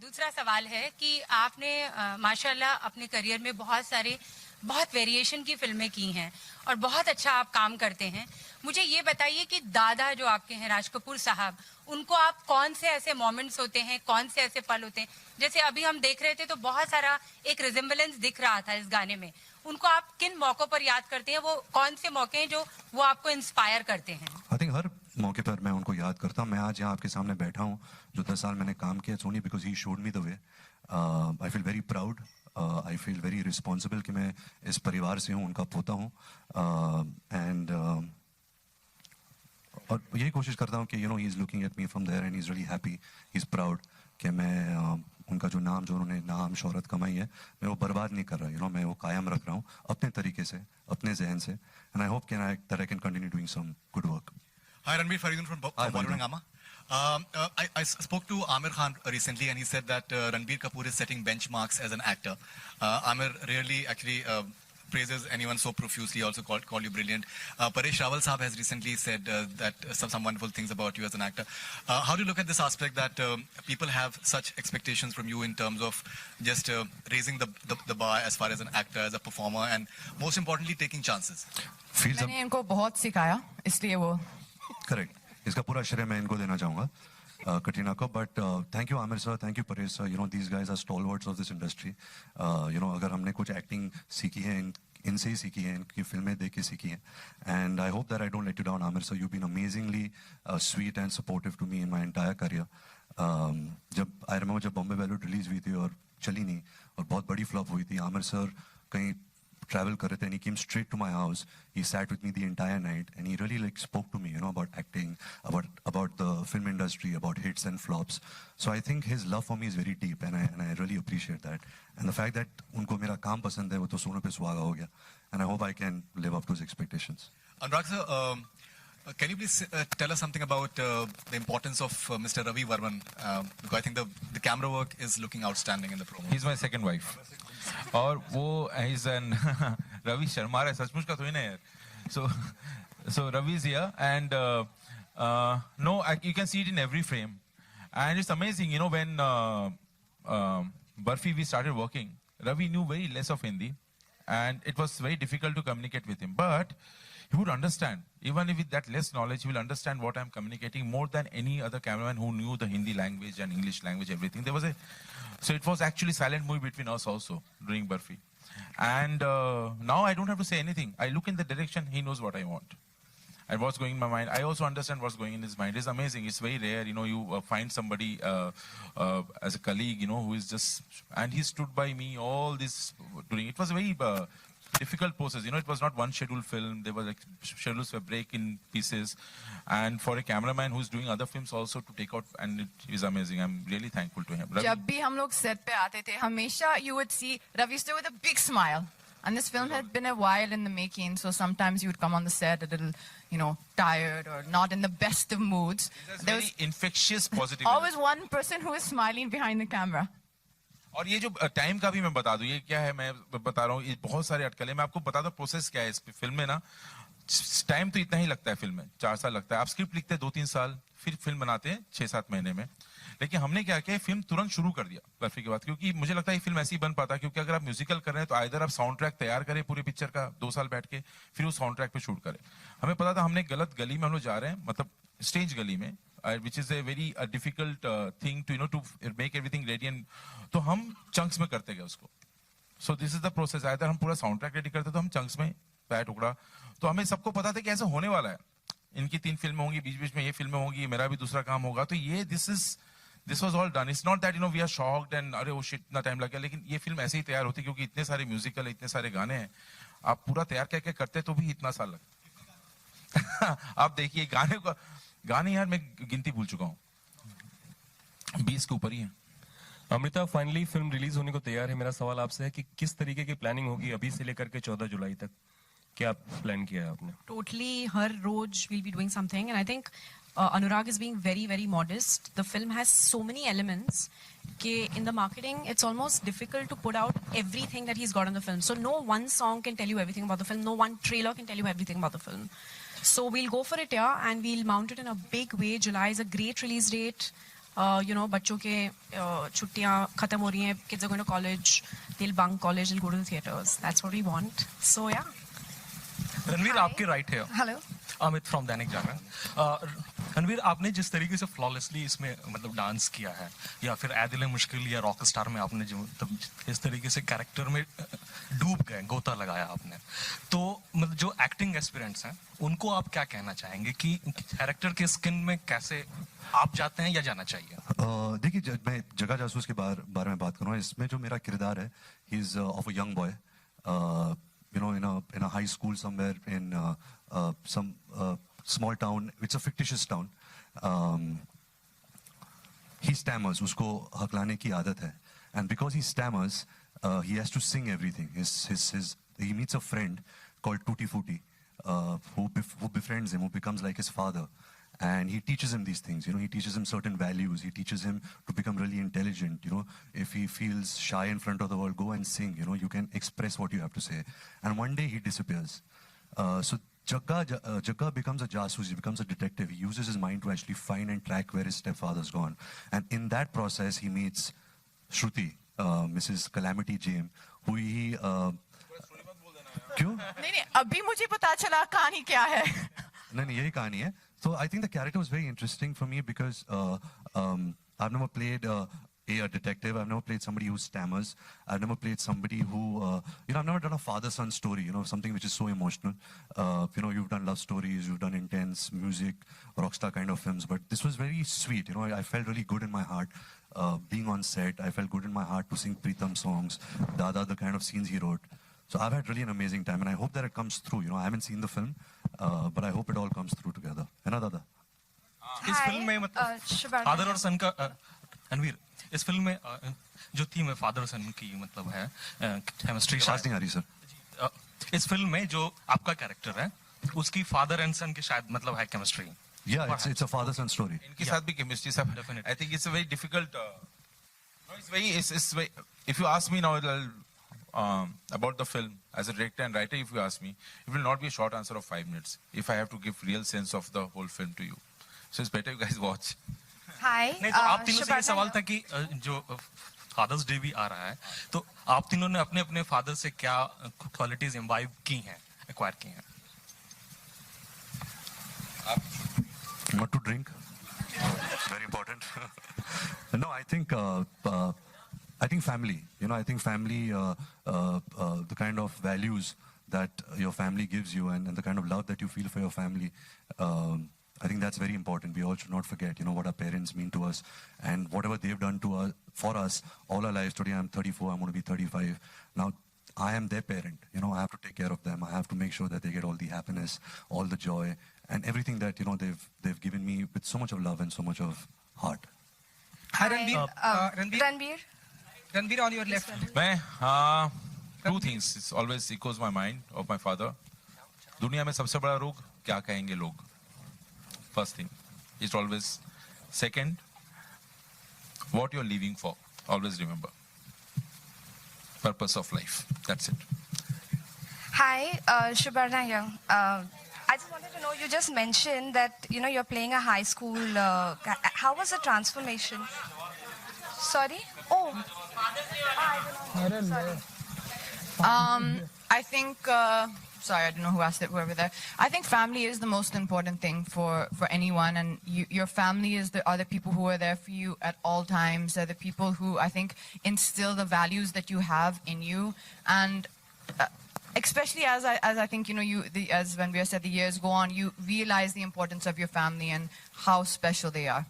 दूसरा सवाल है कि आपने माशाल्लाह अपने करियर में बहुत वेरिएशन की फिल्में की हैं और बहुत अच्छा आप काम करते हैं। मुझे ये बताइए कि दादा जो आपके हैं राज कपूर साहब, उनको आप कौन से ऐसे मोमेंट्स होते हैं, कौन से ऐसे पल होते हैं, जैसे अभी हम देख रहे थे तो बहुत सारा एक रिजेम्बलेंस दिख रहा था इस गाने में, उनको आप किन मौकों पर याद करते हैं? वो कौन से मौके हैं जो वो आपको इंस्पायर करते हैं? आई थिंक हर मौके पर मैं उनको याद करता हूँ. मैं आज यहाँ आपके सामने बैठा हूँ जो 10 साल मैंने काम किया, Soni because he showed me the way. I feel very proud, I feel very responsible कि मैं इस परिवार से हूँ, उनका पोता हूँ. एंड और यही कोशिश करता हूँ कि he is looking at me from there and he is really happy, he is proud कि मैं उनका जो उन्होंने नाम शोहरत कमाई है, मैं वो बर्बाद नहीं कर रहा. मैं वो कायम रख रहा हूँ अपने तरीके से, अपने जहन से. And I hope that I can continue doing some good work. Hi, Ranveer Faridun from Bollywood. I spoke to Amir Khan recently, and he said that Ranbir Kapoor is setting benchmarks as an actor. Amir rarely actually praises anyone so profusely, also called you brilliant. Paresh Rawal Saab has recently said that some wonderful things about you as an actor. How do you look at this aspect that people have such expectations from you in terms of just raising the bar as far as an actor, as a performer, and most importantly, taking chances? मैंने इनको बहुत सिखाया, इसलिए वो correct. इसका पूरा श्रेय मैं इनको देना चाहूँगा, कटरीना को. But thank you Aamir sir, thank you Paresh sir. These guys are stalwarts of this industry. अगर हमने कुछ एक्टिंग सीखी है इनसे ही सीखी है, इनकी फिल्में देख के सीखी हैं. And I hope that I don't let you down Aamir sir. You been amazingly sweet and supportive to me in my entire career. जब बॉम्बे बैलूट रिलीज हुई थी और चली नहीं और बहुत बड़ी फ्लॉप हुई थी, आमिर सर कहीं travel kar rahe the and he came straight to my house. He sat with me the entire night and he really spoke to me about acting, about the film industry, about hits and flops. So I think his love for me is very deep and I really appreciate that. And the fact that unko mera kaam pasand hai, wo to sono pe suhaga ho gaya. And I hope I can live up to his expectations. Anurag sir, can you please tell us something about the importance of Mr. Ravi Varman? Because I think the camera work is looking outstanding in the promo. He's my second wife. और वो he's an Ravi Sharma है, सचमुच का तो ही नहीं यार. So Ravi is here and no, you can see it in every frame and it's amazing. When Barfi we started working, Ravi knew very less of Hindi and it was very difficult to communicate with him, but he would understand. Even if with that less knowledge, he will understand what I'm communicating more than any other cameraman who knew the Hindi language and English language, everything. So it was actually silent movie between us also during Barfi. And now I don't have to say anything. I look in the direction, he knows what I want. And what's going in my mind. I also understand what's going in his mind. It's amazing. It's very rare, you find somebody as a colleague, who is just, and he stood by me all this during, it was very difficult process. It was not one scheduled film. There were schedules were break in pieces. And for a cameraman who's doing other films also to take out, and it is amazing. I'm really thankful to him. जब भी हम लोग set पे आते थे, हमेशा you would see Ravi still with a big smile. And this film had been a while in the making, so sometimes you would come on the set a little, tired or not in the best of moods. There was infectious positivity. Always one person who is smiling behind the camera. और ये जो time का भी मैं बता दूं, ये क्या है, मैं बता रहा हूँ, ये बहुत सारे अटकलें. मैं आपको बता दूं प्रोसेस क्या है इस फिल्म में ना. टाइम तो इतना ही लगता है फिल्म में, 4 साल लगता है. आप स्क्रिप्ट लिखते हैं 2-3 साल, फिर फिल्म बनाते हैं 6-7 महीने में. लेकिन हमने क्या किया, फिल्म तुरंत शुरू कर दिया बर्फी के बाद, क्योंकि मुझे लगता है फिल्म ऐसी बन पाता, क्योंकि अगर आप म्यूजिकल कर रहे हैं तो आइदर आप साउंड ट्रैक तैयार करें पूरे पिक्चर का 2 साल बैठ के, फिर उस साउंड ट्रैक पे शूट करें. हमें पता था हमने गलत गली में हम लोग जा रहे हैं, मतलब स्टेज गली में, which is a very difficult thing to to make everything ready, and तो हम चंक्स में करते गए उसको. So this is the process. Either हम पूरा साउंड ट्रैक रेडी करते तो हम चंक्स में पैर टुकड़ा. तो हमें सबको पता था कि ऐसा होने वाला है, इनकी 3 फिल्में होंगी, बीच बीच में ये फिल्में होंगी, मेरा भी दूसरा काम होगा. तो ये this was all done. It's not that we are shocked and अरे oh shit इतना टाइम लग गया, लेकिन ये फिल्म ऐसे ही तैयार होती क्योंकि इतने सारे म्यूजिकल, इतने सारे गाने हैं. आप पूरा तैयार करके करते तो भी इतना साल लगता. आप देखिए गाने यार मैं गिनती भूल चुका हूँ, 20 के ऊपर ही है. अमृता, फाइनली फिल्म रिलीज होने को तैयार है. मेरा सवाल आपसे है कि किस तरीके की प्लानिंग होगी अभी से लेकर के 14 जुलाई तक, क्या प्लान किया है आपने? Totally, her rose we'll be doing something, and I think Anurag is being very, very modest. The film has so many elements that in the marketing, it's almost difficult to put out everything that he's got in the film. So no one song can tell you everything about the film. No one trailer can tell you everything about the film. So we'll go for it here and we'll mount it in a big way. July is a great release date. बच्चों के छुट्टियां खत्म हो रही हैं, kids are going to college, they'll bunk college and go to the theaters. That's what we want. So yeah. Ranveer, आपके right है Hello. Amit from Dainik Jagran. Ranveer, आपने जिस तरीके से फ्लॉलेसली इसमें मतलब डांस किया है, या फिर ए दिल मुश्किल या रॉक स्टार में आपने जो मतलब इस तरीके से कैरेक्टर में डूब गए, गोता लगाया आपने, तो मतलब जो एक्टिंग एस्पिरेंट्स हैं उनको आप क्या कहना चाहेंगे कि कैरेक्टर के स्किन में कैसे आप जाते हैं या जाना चाहिए? देखिए, मैं जगह जासूस के बारे में बात करूँ, इसमें जो मेरा किरदार है, he is of a young boy, in a high school somewhere in some small town. It's a fictitious town. He stammers, usko haklane ki aadat hai, and because he stammers, he has to sing everything. He meets a friend called Tutti Frutti, who befriends him, who becomes like his father. And he teaches him these things, he teaches him certain values. He teaches him to become really intelligent. If he feels shy in front of the world, go and sing. You can express what you have to say. And one day he disappears. So Jagga becomes a jasoos, he becomes a detective. He uses his mind to actually find and track where his stepfather's gone. And in that process, he meets Shruti, Mrs. Calamity Jane, who he... क्यों? नहीं, अभी मुझे पता चला कहानी क्या है। नहीं, यही कहानी है। So I think the character was very interesting for me because I've never played a detective. I've never played somebody who stammers. I've never played somebody who, I've never done a father-son story, something which is so emotional. You've done love stories, you've done intense music, rockstar kind of films, but this was very sweet. I felt really good in my heart being on set. I felt good in my heart to sing Pritam songs, Dada, the kind of scenes he wrote. So I've had really an amazing time, and I hope that it comes through. I haven't seen the film, but I hope it all comes through together. है ना दादा? इस film में मतलब father और सन का रणवीर, इस film में जो थीम है फादर सन की मतलब है केमिस्ट्री। आवाज नहीं आ रही सर। इस फिल्म में जो आपका कैरेक्टर है उसकी फादर एंड सन की शायद मतलब है chemistry. Yeah, it's a father-son story. इनके साथ भी केमिस्ट्री सब Definitely. I think it's a very difficult. It's very. If you ask me now about the film as a director and writer, if you ask me, it will not be a short answer of 5 minutes. If I have to give real sense of the whole film to you, so it's better you guys watch. Hi. नहीं तो आप तीनों से ये सवाल था कि जो फादर्स डे भी आ रहा है, तो आप तीनों ने अपने अपने फादर से क्या क्वालिटीज इम्बाइब की हैं, एक्वायर की हैं? Not to drink. Very important. No, I think family. I think family, the kind of values that your family gives you and the kind of love that you feel for your family, I think that's very important. We all should not forget, what our parents mean to us and whatever they've done for us all our lives. Today I'm 34, I'm going to be 35. Now, I am their parent. I have to take care of them. I have to make sure that they get all the happiness, all the joy, and everything that, they've given me with so much of love and so much of heart. Hi, Ranveer. Ranveer, on your left. मैं two things. It always echoes my mind of my father. दुनिया में सबसे बड़ा रोग क्या कहेंगे लोग? First thing, it's always. Second, what you're living for. Always remember. Purpose of life. That's it. Hi, Shubarna here. I just wanted to know, you just mentioned that, you're playing a high school. How was the transformation? Sorry? Oh. Sorry. I think, sorry, I don't know who asked it, whoever there. I think family is the most important thing for anyone, and your family are the people who are there for you at all times. They're the people who, I think, instill the values that you have in you, and especially as I think, as Ranveer said, the years go on, you realize the importance of your family and how special they are.